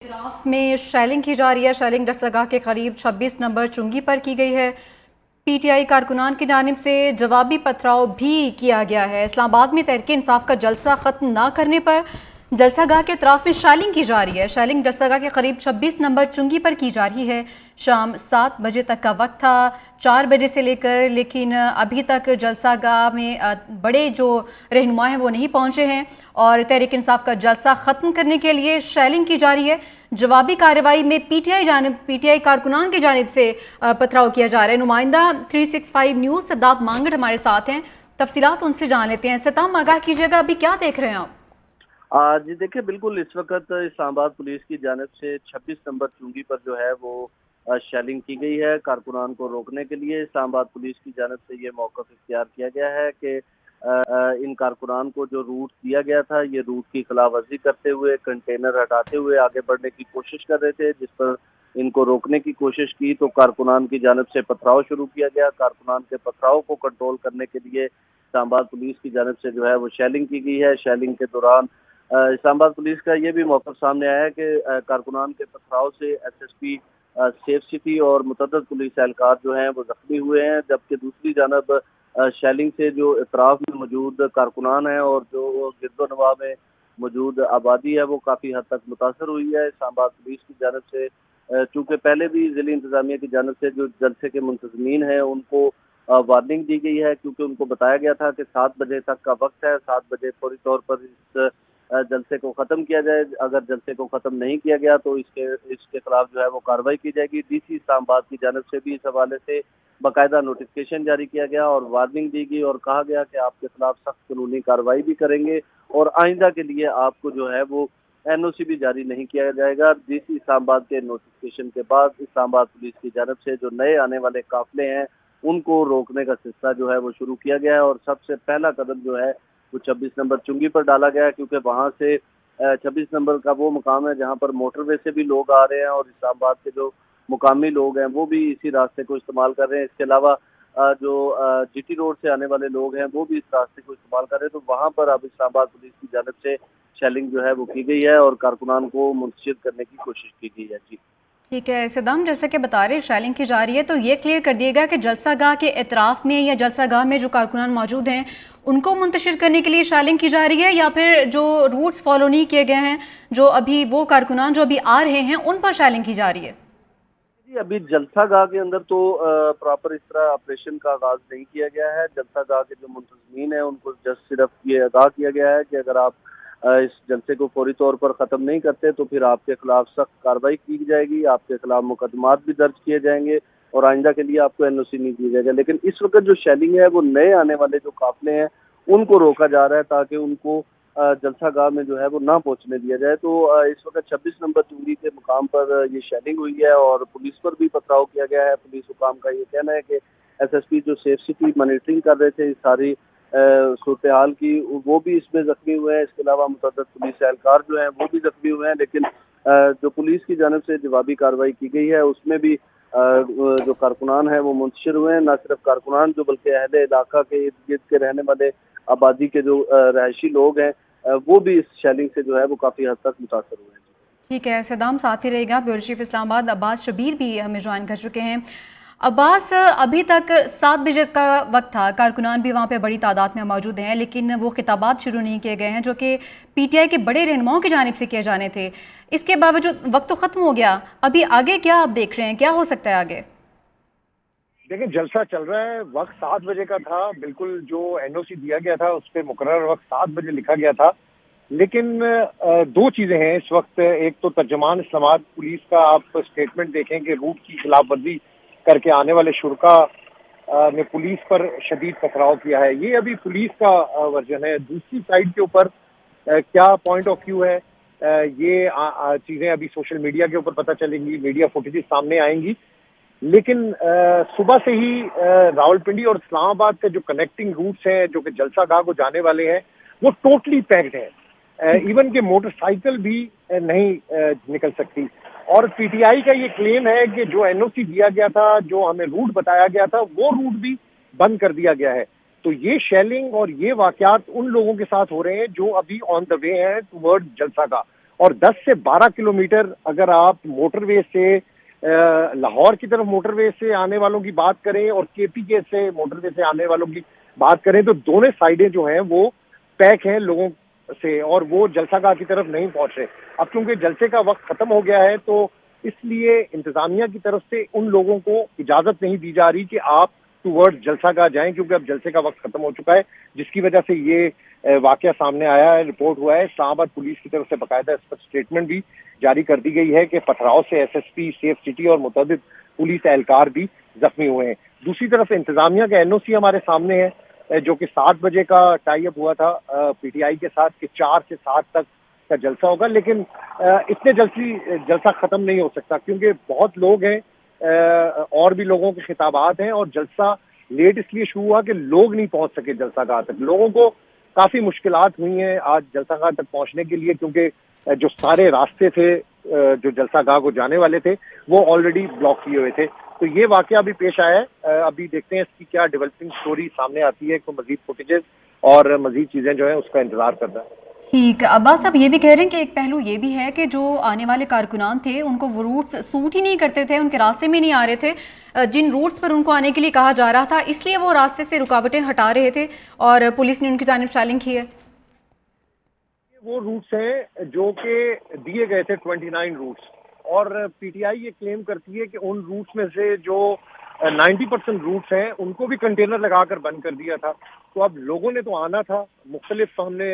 اطراف میں شیلنگ کی جا رہی ہے۔ شیلنگ دستگاہ کے قریب 26 نمبر چنگی پر کی گئی ہے۔ پی ٹی آئی کارکنان کی جانب سے جوابی پتھراؤ بھی کیا گیا ہے۔ اسلام آباد میں تحریک انصاف کا جلسہ ختم نہ کرنے پر جلسہ گاہ کے اطراف میں شیلنگ کی جا رہی ہے۔ شیلنگ جلسہ گاہ کے قریب 26 نمبر چنگی پر کی جا رہی ہے۔ شام 7 بجے تک کا وقت تھا، 4 بجے سے لے کر، لیکن ابھی تک جلسہ گاہ میں بڑے جو رہنما ہیں وہ نہیں پہنچے ہیں اور تحریک انصاف کا جلسہ ختم کرنے کے لیے شیلنگ کی جا رہی ہے۔ جوابی کارروائی میں پی ٹی آئی کارکنان کی جانب سے پتھراؤ کیا جا رہا ہے۔ نمائندہ 365 نیوز سرداب مانگڑ ہمارے ساتھ ہیں، تفصیلات ان سے جان لیتے ہیں۔ ستام، آگاہ کیجیے گا ابھی کیا دیکھ رہے ہیں آپ؟ جی دیکھیں، بالکل اس وقت اسلام آباد پولیس کی جانب سے 26 نمبر چنگی پر جو ہے وہ شیلنگ کی گئی ہے کارکنان کو روکنے کے لیے۔ اسلام آباد پولیس کی جانب سے یہ موقف اختیار کیا گیا ہے کہ ان کارکنان کو جو روٹ دیا گیا تھا، یہ روٹ کی خلاف ورزی کرتے ہوئے، کنٹینر ہٹاتے ہوئے آگے بڑھنے کی کوشش کر رہے تھے، جس پر ان کو روکنے کی کوشش کی تو کارکنان کی جانب سے پتھراؤ شروع کیا گیا۔ کارکنان کے پتھراؤ کو کنٹرول کرنے کے لیے اسلام آباد پولیس کی جانب سے جو ہے وہ شیلنگ کی گئی ہے۔ شیلنگ کے دوران اسلام آباد پولیس کا یہ بھی موقف سامنے آیا ہے کہ کارکنان کے پتھراؤ سے S S P safe city اور متعدد پولیس اہلکار جو ہیں وہ زخمی ہوئے ہیں، جبکہ دوسری جانب شیلنگ سے جو اطراف میں موجود کارکنان ہیں اور جو گرد و نواح میں موجود آبادی ہے وہ کافی حد تک متاثر ہوئی ہے۔ اسلام آباد پولیس کی جانب سے چونکہ پہلے بھی ضلعی انتظامیہ کی جانب سے جو جلسے کے منتظمین ہیں ان کو وارننگ دی گئی ہے، کیونکہ ان کو بتایا گیا تھا کہ 7 بجے تک کا وقت ہے، 7 بجے فوری طور پر اس جلسے کو ختم کیا جائے۔ اگر جلسے کو ختم نہیں کیا گیا تو اس کے خلاف جو ہے وہ کارروائی کی جائے گی۔ ڈی سی اسلام آباد کی جانب سے بھی اس حوالے سے باقاعدہ نوٹیفکیشن جاری کیا گیا اور وارننگ دی گئی اور کہا گیا کہ آپ کے خلاف سخت قانونی کارروائی بھی کریں گے اور آئندہ کے لیے آپ کو جو ہے وہ این او سی بھی جاری نہیں کیا جائے گا۔ ڈی سی اسلام آباد کے نوٹیفکیشن کے بعد اسلام آباد پولیس کی جانب سے جو نئے آنے والے قافلے ہیں ان کو روکنے کا سلسلہ جو ہے وہ شروع کیا گیا ہے اور سب سے پہلا قدم جو ہے وہ 26 نمبر چنگی پر ڈالا گیا ہے، کیونکہ وہاں سے 26 نمبر کا وہ مقام ہے جہاں پر موٹر وے سے بھی لوگ آ رہے ہیں اور اسلام آباد کے جو مقامی لوگ ہیں وہ بھی اسی راستے کو استعمال کر رہے ہیں۔ اس کے علاوہ جو جی ٹی روڈ سے آنے والے لوگ ہیں وہ بھی اس راستے کو استعمال کر رہے ہیں، تو وہاں پر اب اسلام آباد پولیس کی جانب سے شیلنگ جو ہے وہ کی گئی ہے اور کارکنان کو منتشر کرنے کی کوشش کی گئی ہے۔ جی ٹھیک ہے صدام، جیسے کہ بتا رہے شیلنگ کی جا رہی ہے تو یہ کلیئر کر دیے گا کہ جلسہ گاہ کے اطراف میں یا جلسہ گاہ میں جو کارکنان موجود ہیں ان کو منتشر کرنے کے لیے شیلنگ کی جا رہی ہے یا پھر جو روٹس فالو نہیں کیے گئے ہیں، جو ابھی وہ کارکنان جو ابھی آ رہے ہیں ان پر شیلنگ کی جا رہی ہے؟ جی ابھی جلسہ گاہ کے اندر تو پراپر اس طرح آپریشن کا آغاز نہیں کیا گیا ہے۔ جلسہ گاہ کے جو منتظمین ہیں ان کو جسٹ صرف یہ آگاہ کیا گیا ہے کہ اگر آپ اس جلسے کو فوری طور پر ختم نہیں کرتے تو پھر آپ کے خلاف سخت کارروائی کی جائے گی، آپ کے خلاف مقدمات بھی درج کیے جائیں گے اور آئندہ کے لیے آپ کو این او سی نہیں دی جائے گا۔ لیکن اس وقت جو شیلنگ ہے وہ نئے آنے والے جو قافلے ہیں ان کو روکا جا رہا ہے تاکہ ان کو جلسہ گاہ میں جو ہے وہ نہ پہنچنے دیا جائے۔ تو اس وقت 26 نمبر چنگی کے مقام پر یہ شیلنگ ہوئی ہے اور پولیس پر بھی پتھراؤ کیا گیا ہے۔ پولیس حکام کا یہ کہنا ہے کہ ایس ایس پی جو سیف سٹی مانیٹرنگ کر رہے تھے اس ساری صورتحال کی، وہ بھی اس میں زخمی ہوئے ہیں۔ اس کے علاوہ متعدد پولیس اہلکار جو ہیں وہ بھی زخمی ہوئے ہیں، لیکن جو پولیس کی جانب سے جوابی کارروائی کی گئی ہے اس میں بھی جو کارکنان ہیں وہ منتشر ہوئے ہیں۔ نہ صرف کارکنان جو بلکہ اہل علاقہ کے ارد گرد کے رہنے والے آبادی کے جو رہائشی لوگ ہیں وہ بھی اس شیلنگ سے جو ہے وہ کافی حد تک متاثر ہوئے ہیں۔ ٹھیک ہے صدام، ساتھ ہی رہے گا۔ بیورو چیف اسلام آباد عباس شبیر بھی ہمیں جوائن کر چکے ہیں۔ عباس، ابھی تک 7 بجے کا وقت تھا، کارکنان بھی وہاں پہ بڑی تعداد میں موجود ہیں، لیکن وہ خطابات شروع نہیں کیے گئے ہیں جو کہ پی ٹی آئی کے بڑے رہنماؤں کی جانب سے کیے جانے تھے۔ اس کے باوجود وقت تو ختم ہو گیا، ابھی آگے کیا آپ دیکھ رہے ہیں، کیا ہو سکتا ہے آگے؟ دیکھیں جلسہ چل رہا ہے، وقت 7 بجے کا تھا، بالکل جو این او سی دیا گیا تھا اس پہ مقرر وقت 7 بجے لکھا گیا تھا، لیکن دو چیزیں ہیں اس وقت۔ ایک تو ترجمان اسلام آباد پولیس کا آپ اسٹیٹمنٹ دیکھیں کہ روٹ کی خلاف ورزی کر کے آنے والے شرکاء نے پولیس پر شدید پتھراؤ کیا ہے، یہ ابھی پولیس کا ورژن ہے۔ دوسری سائڈ کے اوپر کیا پوائنٹ آف ویو ہے، یہ چیزیں ابھی سوشل میڈیا کے اوپر پتہ چلیں گی، میڈیا فوٹیجز سامنے آئیں گی، لیکن صبح سے ہی راولپنڈی اور اسلام آباد کے جو کنیکٹنگ روٹس ہیں جو کہ جلسہ گاہ کو جانے والے ہیں وہ ٹوٹلی پیکڈ ہیں، ایون کہ موٹر سائیکل بھی نہیں نکل سکتی۔ اور پی ٹی آئی کا یہ کلیم ہے کہ جو این او سی دیا گیا تھا، جو ہمیں روٹ بتایا گیا تھا، وہ روٹ بھی بند کر دیا گیا ہے۔ تو یہ شیلنگ اور یہ واقعات ان لوگوں کے ساتھ ہو رہے ہیں جو ابھی آن دا وے ہیں ٹورڈ جلسہ گاہ، اور 10 سے 12 کلومیٹر اگر آپ موٹر وے سے لاہور کی طرف موٹر وے سے آنے والوں کی بات کریں اور کے پی کے سے موٹر وے سے آنے والوں کی بات کریں تو دونوں سائڈیں جو ہیں وہ پیک ہیں لوگوں سے، اور وہ جلسہ گاہ کی طرف نہیں پہنچ رہے۔ اب چونکہ جلسے کا وقت ختم ہو گیا ہے تو اس لیے انتظامیہ کی طرف سے ان لوگوں کو اجازت نہیں دی جا رہی کہ آپ ٹوورڈ جلسہ گاہ جائیں، کیونکہ اب جلسے کا وقت ختم ہو چکا ہے، جس کی وجہ سے یہ واقعہ سامنے آیا ہے، رپورٹ ہوا ہے۔ اسلام آباد پولیس کی طرف سے باقاعدہ اس پر اسٹیٹمنٹ بھی جاری کر دی گئی ہے کہ پتھراؤ سے S S P, safe city اور متعدد پولیس اہلکار بھی زخمی ہوئے ہیں۔ دوسری طرف انتظامیہ کا این او سی ہمارے سامنے ہے، جو کہ 7 بجے کا ٹائی اپ ہوا تھا پی ٹی آئی کے ساتھ کہ 4 سے 7 تک کا جلسہ ہوگا، لیکن اتنے جلدی جلسہ ختم نہیں ہو سکتا کیونکہ بہت لوگ ہیں اور بھی لوگوں کے خطابات ہیں، اور جلسہ لیٹ اس لیے شروع ہوا کہ لوگ نہیں پہنچ سکے جلسہ گاہ تک۔ لوگوں کو کافی مشکلات ہوئی ہیں آج جلسہ گاہ تک پہنچنے کے لیے، کیونکہ جو سارے راستے تھے جو جلسہ گاہ کو جانے والے تھے وہ آلریڈی بلاک کیے ہوئے تھے۔ تو یہ واقعہ ابھی پیش آیا ہے، ابھی دیکھتے ہیں اس کی کیا ڈیولپنگ سٹوری سامنے آتی ہے، کو مزید فوٹیجز اور مزید چیزیں جو ہیں اس کا انتظار کرنا ہے۔ ٹھیک، عباس صاحب یہ بھی کہہ رہے ہیں کہ ایک پہلو یہ بھی ہے کہ جو آنے والے کارکنان تھے ان کو وہ روٹس سوٹ ہی نہیں کرتے تھے، ان کے راستے میں نہیں آ رہے تھے، جن روٹس پر ان کو آنے کے لیے کہا جا رہا تھا، اس لیے وہ راستے سے رکاوٹیں ہٹا رہے تھے اور پولیس نے ان کی جانب شیلنگ کی ہے۔ وہ روٹس ہیں جو کہ دیے گئے تھے 29 روٹس، اور پی ٹی آئی یہ کلیم کرتی ہے کہ ان روٹس میں سے جو 90% روٹس ہیں ان کو بھی کنٹینر لگا کر بند کر دیا تھا۔ تو اب لوگوں نے تو آنا تھا، مختلف ہم نے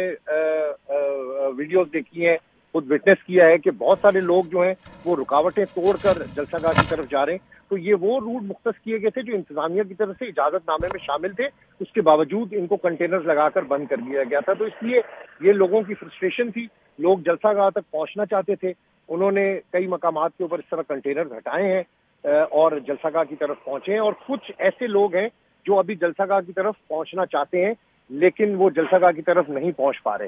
ویڈیوز دیکھی ہیں، خود وٹنس کیا ہے کہ بہت سارے لوگ جو ہیں وہ رکاوٹیں توڑ کر جلسہ گاہ کی طرف جا رہے ہیں۔ تو یہ وہ روٹ مختص کیے گئے تھے جو انتظامیہ کی طرف سے اجازت نامے میں شامل تھے، اس کے باوجود ان کو کنٹینر لگا کر بند کر دیا گیا تھا۔ تو اس لیے یہ لوگوں کی فرسٹریشن تھی، لوگ جلسہ گاہ تک پہنچنا چاہتے تھے، انہوں نے کئی مقامات کے اوپر اس طرح کنٹینر ہٹائے ہیں اور جلسہ گاہ کی طرف پہنچے ہیں، اور کچھ ایسے لوگ ہیں جو ابھی جلسہ گاہ کی طرف پہنچنا چاہتے ہیں لیکن وہ جلسہ گاہ کی طرف نہیں پہنچ پا رہے۔